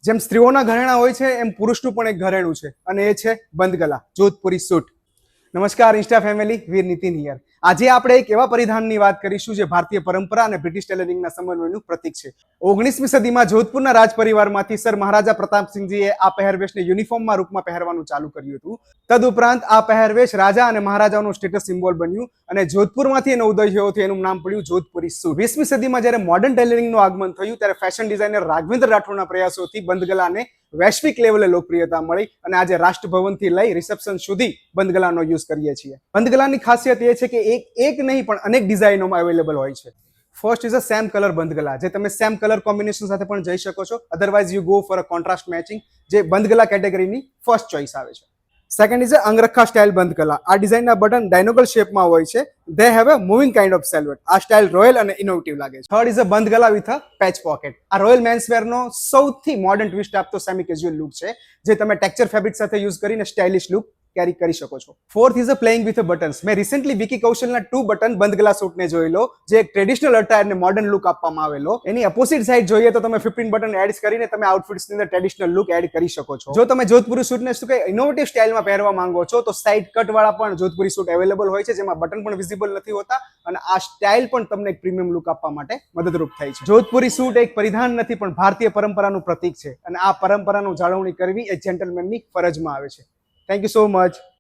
જેમ સ્ત્રીઓના ઘરેણા હોય છે એમ પુરુષનું પણ એક ઘરેણું છે અને એ છે બંધ ગલા જોધપુરી સૂટ. નમસ્કાર Insta family, Veer Nitin here. આજે આપણે એક એવા પરિધાનની વાત કરીશું જે ભારતીય પરંપરા અને બ્રિટિશ ટેલરિંગના સમન્વયનું પ્રતીક છે. 19મી સદીમાં જોધપુરના રાજ પરિવારમાંથી સર મહારાજા પ્રતાપસિંહજીએ આ પહેરવેશને યુનિફોર્મમાં રૂપમાં પહેરવાનું ચાલુ કર્યું હતું. તદુપરાંત આ પહેરવેશ રાજા અને મહારાજાઓનું સ્ટેટસ સિમ્બોલ બન્યું અને જોધપુરમાંથી એનો ઉદય થયો હતો. એનું નામ પડ્યું જોધપુરી સૂટ. 20મી સદીમાં જ્યારે મોડર્ન ટેલરિંગનું આગમન થયું ત્યારે ફેશન ડિઝાઇનર રાઘવેન્દ્ર રાઠોડના પ્રયાસોથી બંધગલાને વૈશ્વિક લેવલે લોકપ્રિયતા મળી અને આજે રાષ્ટ્રભવનથી લઈ રિસેપ્શન સુધી બંધગલાનો યુઝ કરીએ છીએ. બંધગલાની ખાસિયત એ છે કે એક નહીં પણ અનેક ડિઝાઇનોમાં અવેલેબલ હોય છે. First is a same colour bandhgala, જે તમે સેમ કલર કોમ્બિનેશન સાથે પણ જઈ શકો છો. Otherwise you go for a contrast matching, જે બંધગલા કેટેગરીની ફર્સ્ટ ચોઇસ આવે છે. Second is a angrakha style bandhgala. આ ડિઝાઇનના બટન ડાયનોગલ શેપમાં હોય છે. They have a moving kind of silhouette. આ સ્ટાઇલ રોયલ અને ઇનોવેટિવ લાગે છે. Third is a bandhgala with a patch pocket. આ રોયલ મેન્સવેરનો સૌથી મોડર્ન ટ્વિસ્ટ આપતો સેમી કેઝ્યુઅલ લુક છે, જે તમે ટેક્સચર ફેબ્રિક સાથે યુઝ કરીને સ્ટાઇલિશ લુક કેરી કરી શકો છો. Fourth is a playing with buttons. મેં રિસેન્ટલી વિકી કૌશલના 2 બટન બંધગલા સૂટને જોઈ લો, જે એક ટ્રેડિશનલ અટાયરને મોડર્ન લુક આપવામાં આવેલો. એની અપોઝિટ સાઇડ જોઈએ તો તમે 15 બટન એડ કરીને તમે આઉટફિટ્સની અંદર ટ્રેડિશનલ લુક એડ કરી શકો છો. જો તમે જોધપુરી સૂટને શું કે ઇનોવેટિવ સ્ટાઇલમાં પહેરવા માંગો છો તો સાઇડ કટ વાળા પણ જોધપુરી સૂટ અવેલેબલ હોય છે, જેમાં બટન પણ વિઝિબલ નથી હોતા અને આ સ્ટાઇલ પણ તમને એક પ્રીમિયમ લુક આપવા માટે મદદરૂપ થાય છે. જોધપુરી સૂટ એક પરિધાન નથી પણ ભારતીય પરંપરાનું પ્રતીક છે અને આ પરંપરાનું જાળવણી કરવી એ જેન્ટલમેનની ફરજમાં આવે છે. Thank you so much.